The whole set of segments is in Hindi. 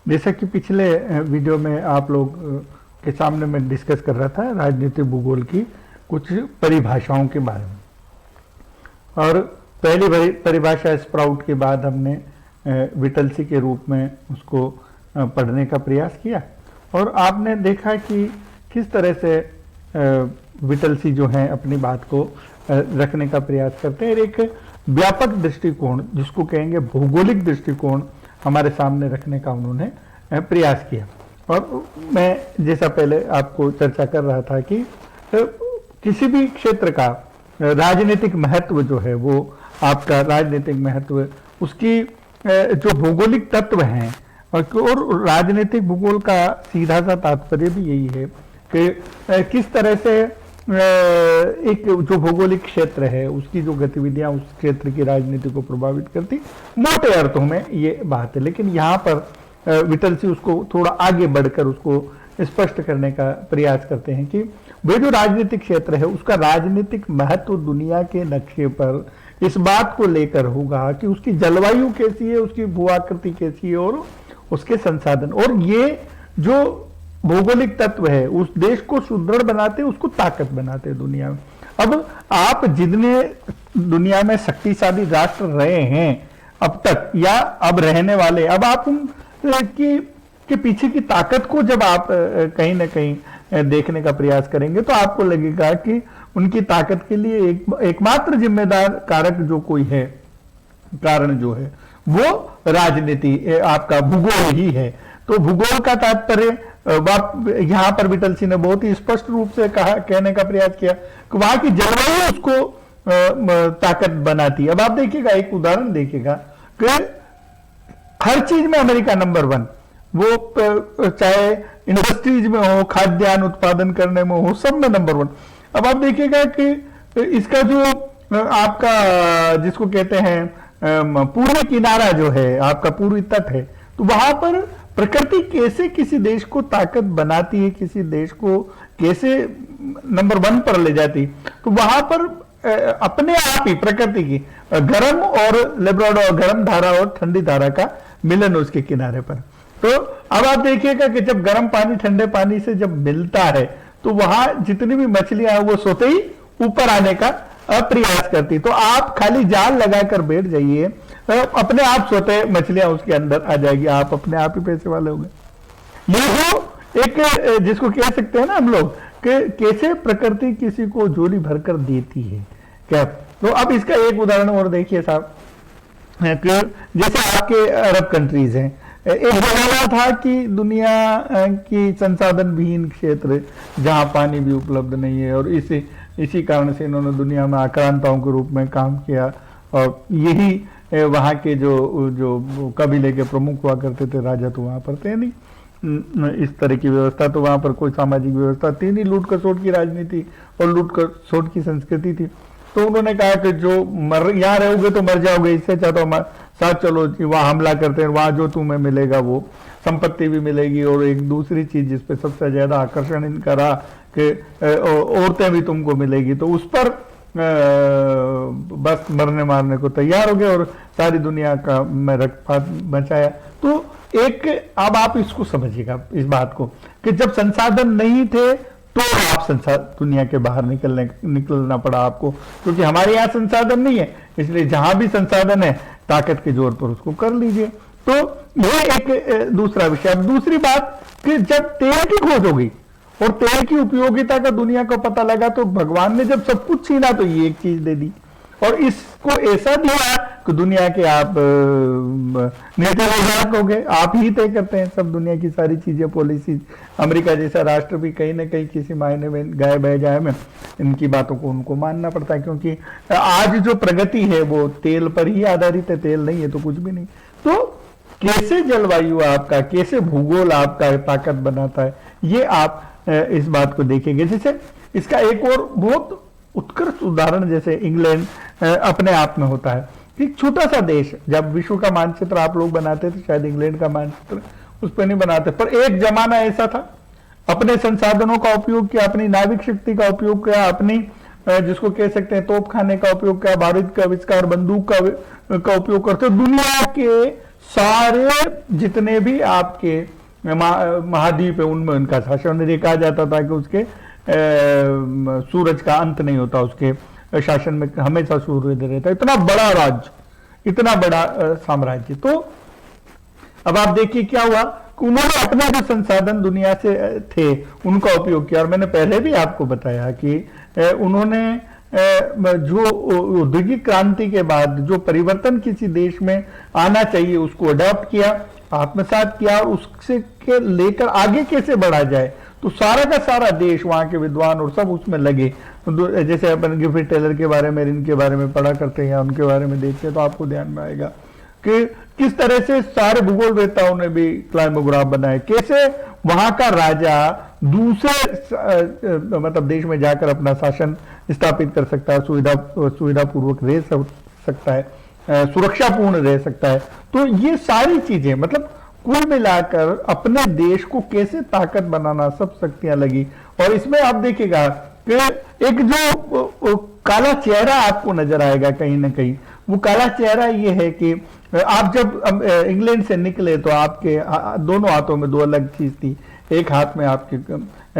जैसा कि पिछले वीडियो में आप लोग के सामने मैं डिस्कस कर रहा था राजनीतिक भूगोल की कुछ परिभाषाओं के बारे में। और पहली परिभाषा स्प्राउट के बाद हमने विटलसी के रूप में उसको पढ़ने का प्रयास किया और आपने देखा कि किस तरह से विटलसी जो है अपनी बात को रखने का प्रयास करते हैं। एक व्यापक दृष्टिकोण जिसको कहेंगे भौगोलिक दृष्टिकोण हमारे सामने रखने का उन्होंने प्रयास किया। और मैं जैसा पहले आपको चर्चा कर रहा था कि किसी भी क्षेत्र का राजनीतिक महत्व जो है वो आपका राजनीतिक महत्व उसकी जो भौगोलिक तत्व हैं और राजनीतिक भूगोल का सीधा सा तात्पर्य भी यही है कि किस तरह से एक जो भौगोलिक क्षेत्र है उसकी जो गतिविधियां उस क्षेत्र की राजनीति को प्रभावित करती, मोटे अर्थों में ये बात है। लेकिन यहाँ पर विटलसी उसको थोड़ा आगे बढ़कर उसको स्पष्ट करने का प्रयास करते हैं कि वह जो राजनीतिक क्षेत्र है उसका राजनीतिक महत्व दुनिया के नक्शे पर इस बात को लेकर होगा कि उसकी जलवायु कैसी है, उसकी भूआकृति कैसी है और उसके संसाधन, और ये जो भौगोलिक तत्व है उस देश को सुदृढ़ बनाते, उसको ताकत बनाते दुनिया में। अब आप जितने दुनिया में शक्तिशाली राष्ट्र रहे हैं अब तक या अब रहने वाले, अब आप के पीछे की ताकत को जब आप कहीं ना कहीं देखने का प्रयास करेंगे तो आपको लगेगा कि उनकी ताकत के लिए एकमात्र जिम्मेदार कारक जो कोई है, कारण जो है वो राजनीति आपका भूगोल ही है। तो भूगोल का तात्पर्य यहां पर विटलसी ने बहुत ही स्पष्ट रूप से कहने का प्रयास किया कि वहां की जलवायु उसको ताकत बनाती है। अब आप देखिएगा, एक उदाहरण देखिएगा कि हर चीज में अमेरिका नंबर 1, वो चाहे इंडस्ट्रीज में हो, खाद्यान्न उत्पादन करने में हो, सब में नंबर 1। अब आप देखिएगा कि इसका जो आपका जिसको कहते हैं पूर्वी किनारा जो है, आपका पूर्वी तट है, तो वहां पर प्रकृति कैसे किसी देश को ताकत बनाती है, किसी देश को कैसे नंबर 1 पर ले जाती, तो वहां पर अपने आप ही प्रकृति की गर्म और लेब्राडोर, गर्म धारा और ठंडी धारा का मिलन उसके किनारे पर। तो अब आप देखिएगा कि जब गर्म पानी ठंडे पानी से जब मिलता है तो वहां जितनी भी मछलियां हैं वो सोते ही ऊपर आने का प्रयास करती। तो आप खाली जाल लगाकर बैठ जाइए, अपने आप सोते मछलियां उसके अंदर आ जाएगी, आप अपने आप ही पैसे वाले हो गए। ये वो एक जिसको कह सकते हैं ना हम लोग कि कैसे प्रकृति किसी को झोली भरकर देती है क्या। तो अब इसका एक उदाहरण और देखिए साहब, जैसे आपके अरब कंट्रीज हैं, एक जमाना था कि दुनिया की संसाधन विहीन क्षेत्र जहां पानी भी उपलब्ध नहीं है, और इसी कारण से इन्होंने दुनिया में आक्रांताओं के रूप में काम किया। और यही वहाँ के जो कबीले के प्रमुख हुआ करते थे, राजा तो वहाँ पर थे नहीं, इस तरह की व्यवस्था तो वहाँ पर कोई सामाजिक व्यवस्था थी नहीं, लूट खसोट की राजनीति और लूट खसोट की संस्कृति थी। तो उन्होंने कहा कि जो यहाँ रहोगे तो मर जाओगे, इससे अच्छा तो साथ चलो, वहाँ हमला करते हैं, वहाँ जो तुम्हें मिलेगा वो संपत्ति भी मिलेगी, और एक दूसरी चीज जिसपे सबसे ज्यादा आकर्षण इनका रहा कि औरतें भी तुमको मिलेगी, तो उस पर बस मरने मारने को तैयार हो गए और सारी दुनिया का में रक्तपात बचाया। तो एक अब आप इसको समझिएगा इस बात को कि जब संसाधन नहीं थे तो आप दुनिया के बाहर निकलना पड़ा आपको, क्योंकि हमारे यहाँ संसाधन नहीं है, इसलिए जहां भी संसाधन है ताकत के जोर पर उसको कर लीजिए। तो यह एक दूसरा विषय। अब दूसरी बात कि जब तेल की खोज हो गई और तेल की उपयोगिता का दुनिया को पता लगा, तो भगवान ने जब सब कुछ छीना तो ये एक चीज दे दी, और इसको ऐसा दिया कि दुनिया के आप नेता हो गए, आप ही तय करते हैं सब दुनिया की सारी चीजें, पॉलिसी। अमेरिका जैसा राष्ट्र भी कहीं ना कहीं किसी मायने में गाय बह जाए में इनकी बातों को उनको मानना पड़ता है, क्योंकि आज जो प्रगति है वो तेल पर ही आधारित है, तेल नहीं है तो कुछ भी नहीं। तो कैसे जलवायु आपका, कैसे भूगोल आपका ताकत बनाता है, ये आप इस बात को देखेंगे। जैसे इसका एक और बहुत उत्कृष्ट उदाहरण जैसे इंग्लैंड अपने आप में होता है। एक छोटा सा देश, जब विश्व का मानचित्र आप लोग बनाते थे, शायद इंग्लैंड का मानचित्र उस पर नहीं बनाते, पर एक जमाना ऐसा था, अपने संसाधनों का उपयोग किया, अपनी नाविक शक्ति का उपयोग किया, अपनी जिसको कह सकते हैं तोप खाने का उपयोग किया, बारूद का आविष्कार, बंदूक का उपयोग करते, दुनिया के सारे जितने भी आपके महाद्वीप है उनमें उनका शासन। ये कहा जाता था कि उसके सूरज का अंत नहीं होता, उसके शासन में हमेशा सूर्योदय रहता। इतना बड़ा राज्य, इतना बड़ा साम्राज्य। तो अब आप देखिए क्या हुआ कि उन्होंने अपना जो संसाधन दुनिया से थे उनका उपयोग किया। और मैंने पहले भी आपको बताया कि उन्होंने जो औद्योगिक क्रांति के बाद जो परिवर्तन किसी देश में आना चाहिए उसको अडॉप्ट किया, आत्मसात किया, और उससे के लेकर आगे कैसे बढ़ा जाए। तो सारा का सारा देश, वहां के विद्वान और सब उसमें लगे। जैसे अपन गिलफर्ड टेलर के बारे में, इनके बारे में पढ़ा करते हैं या उनके बारे में देखते हैं तो आपको ध्यान में आएगा कि किस तरह से सारे भूगोलवेत्ताओं ने भी क्लाइमोग्राफ बनाए, कैसे वहां का राजा दूसरे मतलब देश में जाकर अपना शासन स्थापित कर सकता है, सुविधापूर्वक रह सकता है, सुरक्षापूर्ण रह सकता है। तो ये सारी चीजें मतलब कुल मिलाकर अपने देश को कैसे ताकत बनाना, सब शक्तियां लगी। और इसमें आप देखिएगा कि एक जो काला चेहरा आपको नजर आएगा कहीं ना कहीं, वो काला चेहरा ये है कि आप जब इंग्लैंड से निकले तो आपके दोनों हाथों में दो अलग चीज थी। एक हाथ में आपके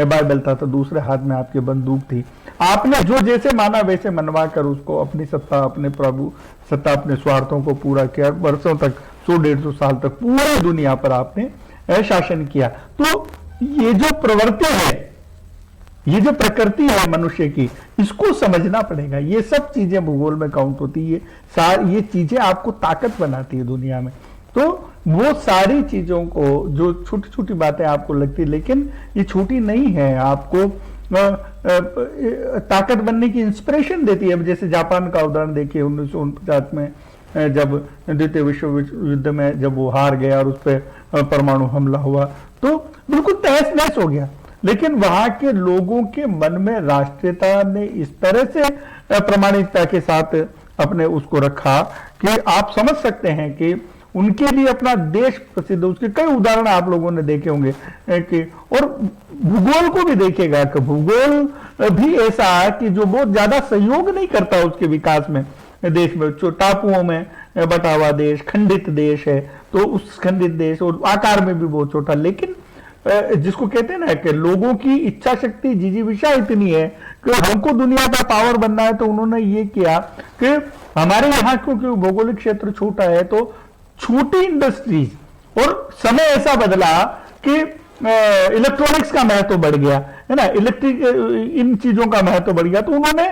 बाइबल था तो दूसरे हाथ में आपकी बंदूक थी। आपने जो जैसे माना वैसे मनवा कर उसको अपनी सत्ता, अपने प्रभु सत्ता, अपने स्वार्थों को पूरा किया। वर्षों तक, 100-150 साल तक पूरी दुनिया पर आपने शासन किया। तो ये जो प्रवृत्ति है, ये जो प्रकृति है मनुष्य की, इसको समझना पड़ेगा। ये सब चीजें भूगोल में काउंट होती है, ये चीजें आपको ताकत बनाती है दुनिया में। तो वो सारी चीजों को, जो छोटी छोटी बातें आपको लगती, लेकिन ये छोटी नहीं है, आपको ताकत बनने की इंस्पिरेशन देती है। अब जैसे जापान का उदाहरण देखिए, 1949 में जब द्वितीय विश्व युद्ध में जब वो हार गया और उस पर परमाणु हमला हुआ तो बिल्कुल तहस नहस हो गया। लेकिन वहां के लोगों के मन में राष्ट्रीयता ने इस तरह से प्रामाणिकता के साथ अपने उसको रखा कि आप समझ सकते हैं कि उनके लिए अपना देश प्रसिद्ध। उसके कई उदाहरण आप लोगों ने देखे होंगे कि, और भूगोल को भी देखेगा कि भूगोल भी ऐसा कि जो बहुत ज्यादा सहयोग नहीं करता उसके विकास में। देश में टापुओं में बटा हुआ देश, खंडित देश है, तो उस खंडित देश और आकार में भी बहुत छोटा, लेकिन जिसको कहते हैं ना कि लोगों की इच्छा शक्ति, जिजीविषा इतनी है कि हमको दुनिया का पावर बनना है। तो उन्होंने ये किया कि हमारे यहाँ क्योंकि भौगोलिक क्षेत्र छोटा है तो छोटी इंडस्ट्रीज, और समय ऐसा बदला कि इलेक्ट्रॉनिक्स का महत्व बढ़ गया है ना, इलेक्ट्रिक इन चीजों का महत्व बढ़ गया। तो उन्होंने,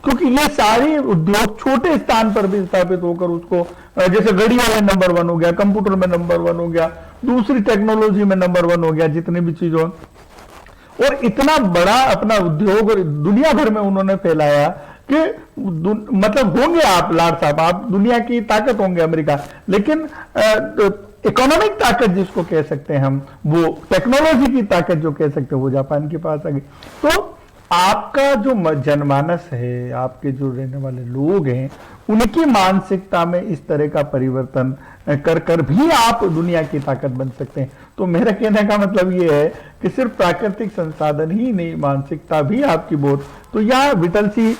क्योंकि ये सारे उद्योग छोटे स्थान पर भी स्थापित होकर उसको, जैसे घड़ियों में नंबर 1 हो गया, कंप्यूटर में नंबर 1 हो गया, दूसरी टेक्नोलॉजी में नंबर 1 हो गया, जितनी भी चीजों, और इतना बड़ा अपना उद्योग और दुनिया भर में उन्होंने फैलाया कि मतलब होंगे आप लाड साहब, आप दुनिया की ताकत होंगे अमेरिका, लेकिन इकोनॉमिक ताकत जिसको कह सकते हैं हम, वो टेक्नोलॉजी की ताकत जो कह सकते हैं, वो जापान के पास आ गई। तो आपका जो जनमानस है, आपके जो रहने वाले लोग हैं, उनकी मानसिकता में इस तरह का परिवर्तन कर कर भी आप दुनिया की ताकत बन सकते हैं। तो मेरा कहने का मतलब ये है कि सिर्फ प्राकृतिक संसाधन ही नहीं, मानसिकता भी आपकी बहुत। तो यहाँ विटलसी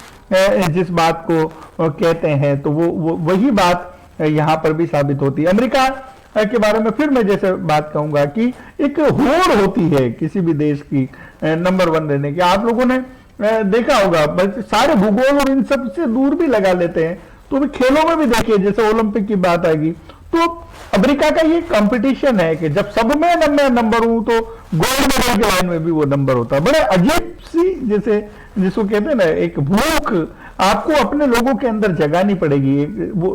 जिस बात को कहते हैं तो वो वही बात यहाँ पर भी साबित होती है। अमेरिका के बारे में फिर मैं जैसे बात कहूंगा कि एक होड़ होती है किसी भी देश की नंबर 1 रहने की। आप लोगों ने देखा होगा, सारे भूगोल और इन सब से दूर भी लगा लेते हैं। तो भी खेलों में भी देखिए, जैसे ओलंपिक की बात आएगी तो अमेरिका का ये कंपटीशन है कि जब सब में मैं नंबर हूं तो गोल्ड मेडल की लाइन में भी वो नंबर होता है। बड़े अजीब सी, जैसे जिसको कहते हैं ना, एक भूख आपको अपने लोगों के अंदर जगानी पड़ेगी वो,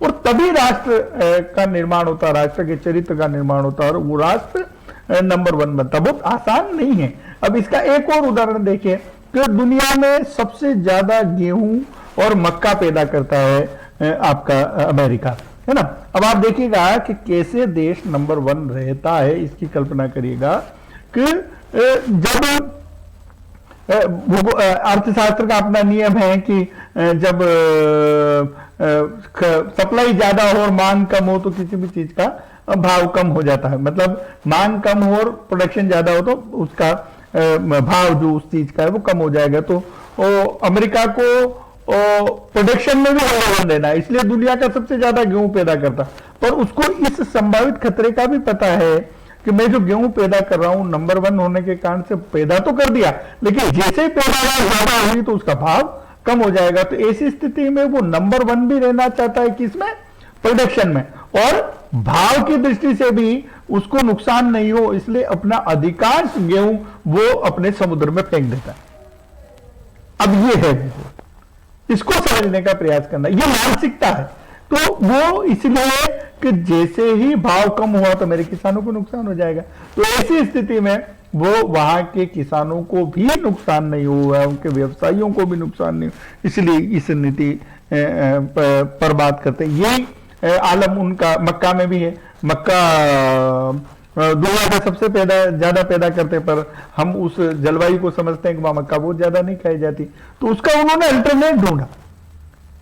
और तभी राष्ट्र का निर्माण होता है, राष्ट्र के चरित्र का निर्माण होता है, और वो राष्ट्र नंबर 1 बनता। बहुत आसान नहीं है। अब इसका एक और उदाहरण देखिए कि दुनिया में सबसे ज्यादा गेहूं और मक्का पैदा करता है आपका अमेरिका, है ना। अब आप देखिएगा कि कैसे देश नंबर 1 रहता है। इसकी कल्पना करिएगा कि जब अर्थशास्त्र का अपना नियम है कि जब सप्लाई ज्यादा हो और मांग कम हो तो किसी भी चीज का भाव कम हो जाता है। मतलब मांग कम हो और प्रोडक्शन ज्यादा हो तो उसका भाव जो उस चीज का है वो कम हो जाएगा। तो अमेरिका को प्रोडक्शन में भी नंबर 1 रहना है, इसलिए दुनिया का सबसे ज्यादा गेहूं पैदा करता। पर उसको इस संभावित खतरे का भी पता है कि मैं जो गेहूं पैदा कर रहा हूं नंबर 1 होने के कारण से पैदा तो कर दिया, लेकिन जैसे ही पैदावार ज्यादा हुई तो उसका भाव कम हो जाएगा। तो ऐसी स्थिति में वो नंबर 1 भी रहना चाहता है किसमें, प्रोडक्शन में, और भाव की दृष्टि से भी उसको नुकसान नहीं हो, इसलिए अपना अधिकांश गेहूं वो अपने समुद्र में फेंक देता है। अब ये है, इसको समझने का प्रयास करना, ये मानसिकता है। तो वो इसलिए कि जैसे ही भाव कम हुआ तो मेरे किसानों को नुकसान हो जाएगा। तो ऐसी स्थिति में वो वहां के किसानों को भी नुकसान नहीं हुआ, उनके व्यवसायियों को भी नुकसान नहीं हुआ, इसलिए इस नीति पर बात करते हैं। यही आलम उनका मक्का में भी है। मक्का दुनिया का सबसे ज्यादा पैदा करते, पर हम उस जलवायु को समझते हैं कि वहां मक्का बहुत ज्यादा नहीं खाई जाती, तो उसका उन्होंने अल्टरनेट ढूंढा।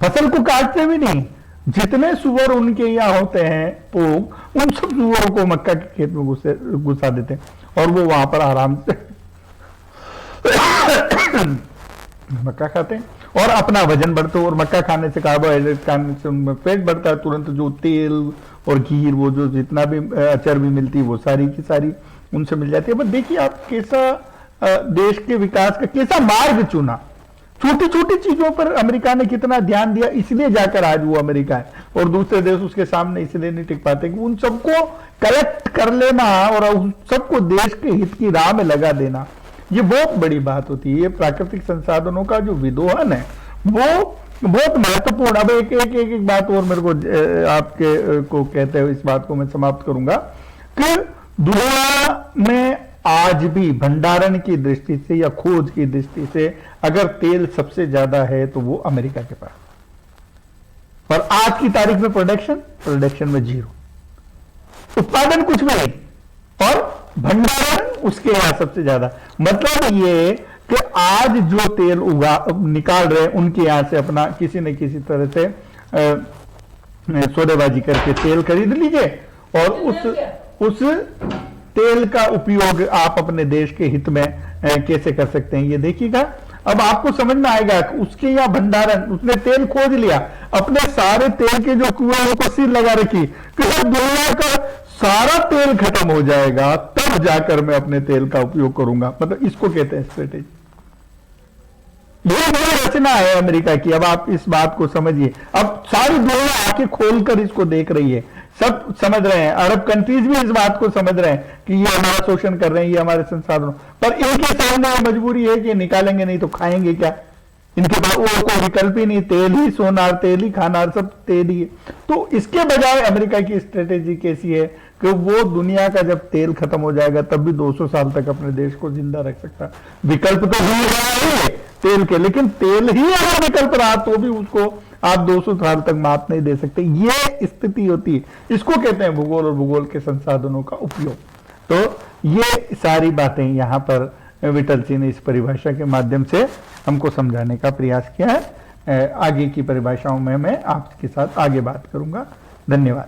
फसल को काटते भी नहीं, जितने सुअर उनके यहाँ होते हैं पोग, उन सब सुअरों को मक्का के खेत में घुसा देते हैं और वो वहां पर आराम से मक्का खाते हैं और अपना वजन बढ़ता है। और मक्का खाने से, कार्बोहाइड्रेट खाने से उनमें पेट बढ़ता है तुरंत। जो तेल और घी, वो जो जितना भी चर्बी मिलती है वो सारी की सारी उनसे मिल जाती है। बट देखिए आप कैसा देश के विकास का कैसा मार्ग चुना, छोटी छोटी चीजों पर अमेरिका ने कितना ध्यान दिया, इसलिए जाकर आज वो अमेरिका है। और दूसरे देश उसके सामने इसलिए नहीं टिक पाते कि उन सबको कलेक्ट कर लेना और उन सबको देश के हित की राह में लगा देना, ये बहुत बड़ी बात होती है। ये प्राकृतिक संसाधनों का जो विदोहन है वो बहुत महत्वपूर्ण। अब एक बात और मेरे को आपके को कहते हुए इस बात को मैं समाप्त करूंगा कि दुनिया में आज भी भंडारण की दृष्टि से या खोज की दृष्टि से अगर तेल सबसे ज्यादा है तो वो अमेरिका के पास, पर आज की तारीख में प्रोडक्शन में 0, उत्पादन कुछ भी नहीं और भंडारण उसके यहां सबसे ज्यादा। मतलब ये कि आज जो तेल निकाल रहे हैं उनके यहां से अपना किसी न किसी तरह से सौदेबाजी करके तेल खरीद लीजिए और उस तेल का उपयोग आप अपने देश के हित में कैसे कर सकते हैं ये देखिएगा। अब आपको समझ में आएगा कि उसके यहाँ भंडारण, उसने तेल खोज लिया, अपने सारे तेल के जो कुएं को सील लगा रखी कि जब दुनिया का सारा तेल खत्म हो जाएगा तब जाकर मैं अपने तेल का उपयोग करूंगा। मतलब इसको कहते हैं स्ट्रेटेजी। ये बड़ी रचना है अमेरिका की। अब आप इस बात को समझिए। अब सारी दुनिया आंखें खोलकर इसको देख रही है, सब समझ रहे हैं। अरब कंट्रीज भी इस बात को समझ रहे हैं कि ये हमारा शोषण कर रहे हैं, ये हमारे संसाधनों, पर इनके सामने मजबूरी है कि निकालेंगे नहीं तो खाएंगे क्या। इनके पास वो कोई विकल्प ही नहीं, तेल ही सोनार, तेल ही खानार, सब तेल ही है। तो इसके बजाय अमेरिका की स्ट्रेटेजी कैसी है कि वो दुनिया का जब तेल खत्म हो जाएगा तब भी 200 साल तक अपने देश को जिंदा रख सकता है। विकल्प तो हो रहा है तेल के, लेकिन तेल ही अगर विकल्प रहा तो भी उसको आप 200 साल तक मात नहीं दे सकते। ये स्थिति होती है। इसको कहते हैं भूगोल और भूगोल के संसाधनों का उपयोग। तो ये सारी बातें यहां पर विठल सिंह ने इस परिभाषा के माध्यम से हमको समझाने का प्रयास किया है। आगे की परिभाषाओं में मैं आपके साथ आगे बात करूंगा। धन्यवाद।